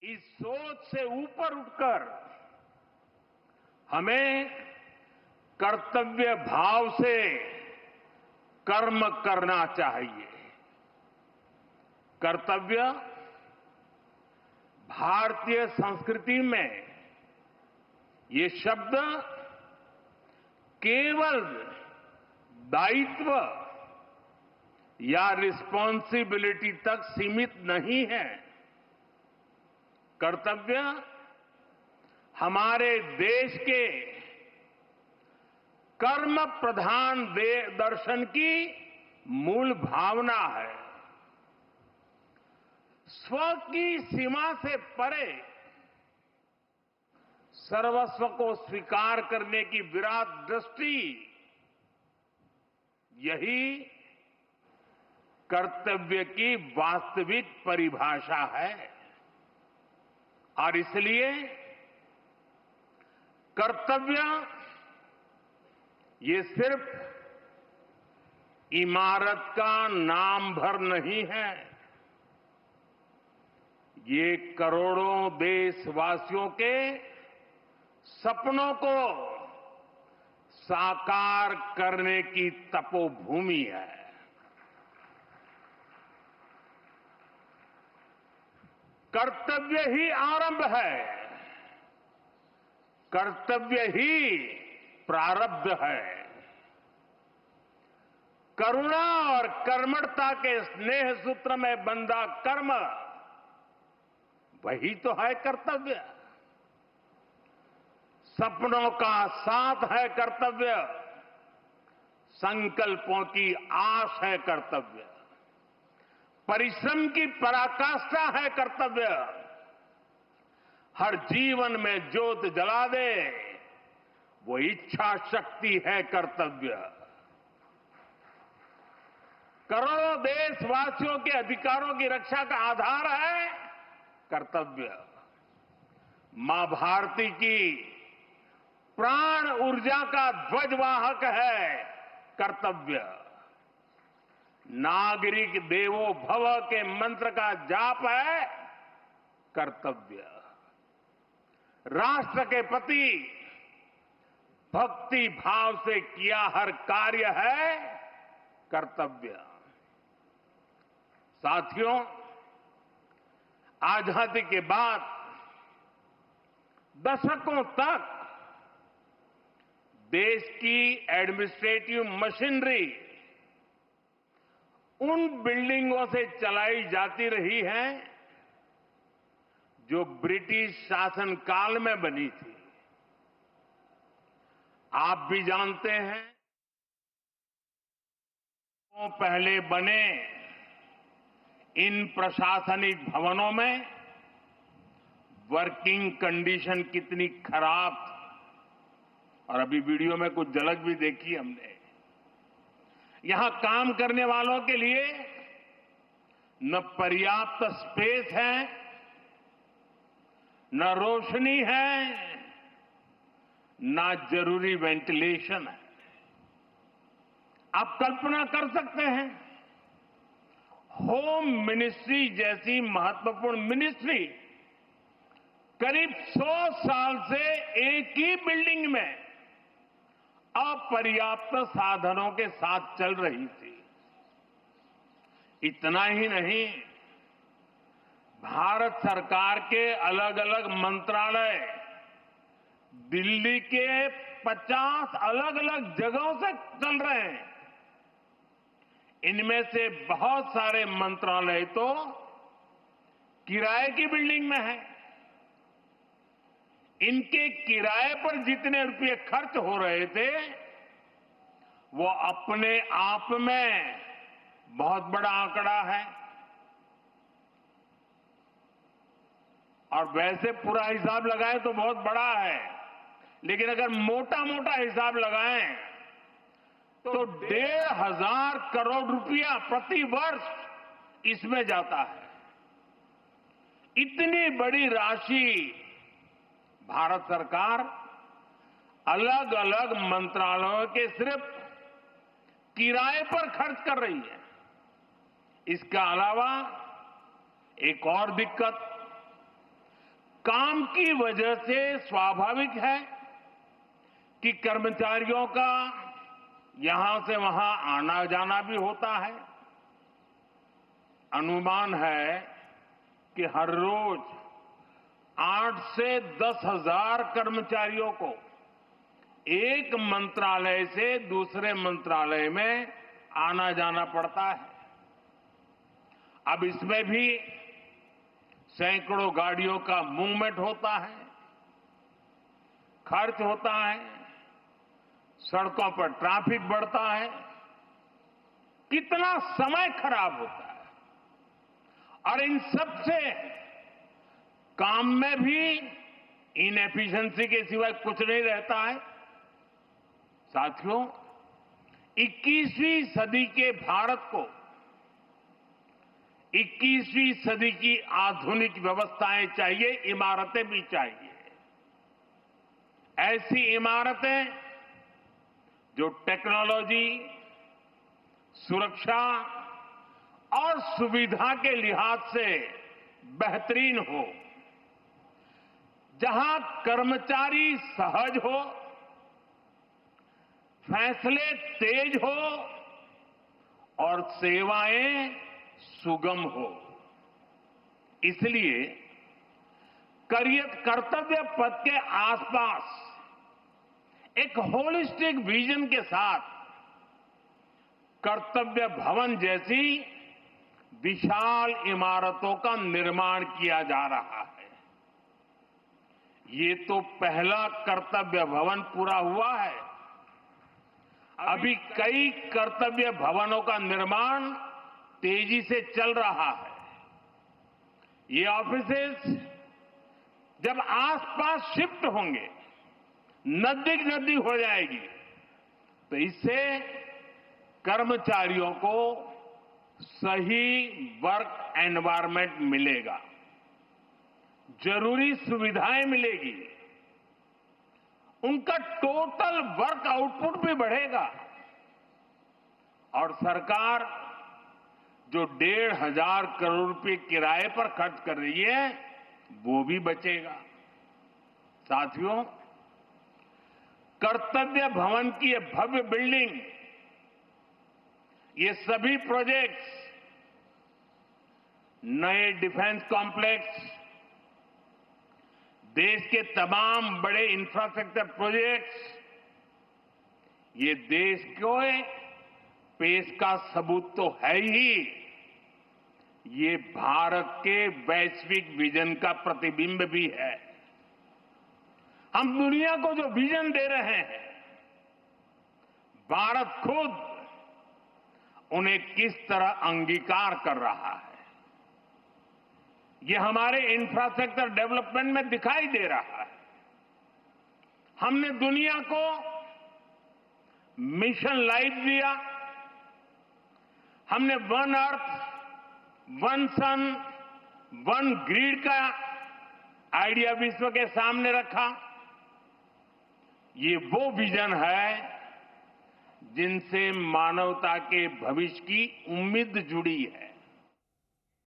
इस सोच से ऊपर उठकर हमें कर्तव्य भाव से कर्म करना चाहिए। कर्तव्य भारतीय संस्कृति में ये शब्द केवल दायित्व या रिस्पॉन्सिबिलिटी तक सीमित नहीं है। कर्तव्य हमारे देश के कर्म प्रधान दर्शन की मूल भावना है। स्व की सीमा से परे सर्वस्व को स्वीकार करने की विराट दृष्टि, यही कर्तव्य की वास्तविक परिभाषा है। और इसलिए कर्तव्य ये सिर्फ इमारत का नाम भर नहीं है, ये करोड़ों देशवासियों के सपनों को साकार करने की तपोभूमि है। कर्तव्य ही आरंभ है, कर्तव्य ही प्रारब्ध है। करुणा और कर्मठता के स्नेह सूत्र में बंधा कर्म, वही तो है कर्तव्य। सपनों का साथ है कर्तव्य, संकल्पों की आस है कर्तव्य, परिश्रम की पराकाष्ठा है कर्तव्य, हर जीवन में ज्योत जला दे वो इच्छा शक्ति है कर्तव्य। करोड़ों देशवासियों के अधिकारों की रक्षा का आधार है कर्तव्य। मां भारती की प्राण ऊर्जा का ध्वजवाहक है कर्तव्य। नागरिक देवो भव के मंत्र का जाप है कर्तव्य। राष्ट्र के प्रति भक्ति भाव से किया हर कार्य है कर्तव्य। साथियों, आजादी के बाद दशकों तक देश की एडमिनिस्ट्रेटिव मशीनरी उन बिल्डिंगों से चलाई जाती रही है जो ब्रिटिश शासनकाल में बनी थी। आप भी जानते हैं, पहले बने इन प्रशासनिक भवनों में वर्किंग कंडीशन कितनी खराब थी। और अभी वीडियो में कुछ झलक भी देखी हमने। यहां काम करने वालों के लिए न पर्याप्त स्पेस है, न रोशनी है, न जरूरी वेंटिलेशन है। आप कल्पना कर सकते हैं, होम मिनिस्ट्री जैसी महत्वपूर्ण मिनिस्ट्री करीब 100 साल से एक ही बिल्डिंग में अपर्याप्त साधनों के साथ चल रही थी। इतना ही नहीं, भारत सरकार के अलग अलग मंत्रालय दिल्ली के 50 अलग अलग जगहों से चल रहे हैं। इनमें से बहुत सारे मंत्रालय तो किराए की बिल्डिंग में है। इनके किराए पर जितने रुपए खर्च हो रहे थे, वो अपने आप में बहुत बड़ा आंकड़ा है। और वैसे पूरा हिसाब लगाएं तो बहुत बड़ा है, लेकिन अगर मोटा मोटा हिसाब लगाएं तो 1,500 करोड़ रुपया प्रति वर्ष इसमें जाता है। इतनी बड़ी राशि भारत सरकार अलग अलग मंत्रालयों के सिर्फ किराए पर खर्च कर रही है। इसके अलावा एक और दिक्कत, काम की वजह से स्वाभाविक है कि कर्मचारियों का यहां से वहां आना जाना भी होता है। अनुमान है कि हर रोज 8 से 10 हजार कर्मचारियों को एक मंत्रालय से दूसरे मंत्रालय में आना जाना पड़ता है। अब इसमें भी सैकड़ों गाड़ियों का मूवमेंट होता है, खर्च होता है, सड़कों पर ट्रैफिक बढ़ता है, कितना समय खराब होता है और इन सब से काम में भी इनएफिशिएंसी के सिवाय कुछ नहीं रहता है। साथियों, 21वीं सदी के भारत को 21वीं सदी की आधुनिक व्यवस्थाएं चाहिए, इमारतें भी चाहिए। ऐसी इमारतें जो टेक्नोलॉजी, सुरक्षा और सुविधा के लिहाज से बेहतरीन हो, जहां कर्मचारी सहज हो, फैसले तेज हो और सेवाएं सुगम हो। इसलिए कर्तव्य पथ के आसपास एक होलिस्टिक विजन के साथ कर्तव्य भवन जैसी विशाल इमारतों का निर्माण किया जा रहा है। ये तो पहला कर्तव्य भवन पूरा हुआ है। अभी कई कर्तव्य भवनों का निर्माण तेजी से चल रहा है। ये ऑफिसेस जब आसपास शिफ्ट होंगे, नजदीक हो जाएगी, तो इससे कर्मचारियों को सही वर्क एनवायरनमेंट मिलेगा, जरूरी सुविधाएं मिलेगी, उनका टोटल वर्क आउटपुट भी बढ़ेगा और सरकार जो 1,500 करोड़ रुपए किराए पर खर्च कर रही है वो भी बचेगा। साथियों, कर्तव्य भवन की ये भव्य बिल्डिंग, ये सभी प्रोजेक्ट्स, नए डिफेंस कॉम्प्लेक्स, देश के तमाम बड़े इंफ्रास्ट्रक्चर प्रोजेक्ट्स, ये देश को पेश का सबूत तो है ही, ये भारत के वैश्विक विजन का प्रतिबिंब भी है। हम दुनिया को जो विजन दे रहे हैं, भारत खुद उन्हें किस तरह अंगीकार कर रहा है, ये हमारे इंफ्रास्ट्रक्चर डेवलपमेंट में दिखाई दे रहा है। हमने दुनिया को मिशन लाइफ दिया, हमने वन अर्थ, वन सन, वन ग्रिड का आइडिया विश्व के सामने रखा। ये वो विजन है जिनसे मानवता के भविष्य की उम्मीद जुड़ी है।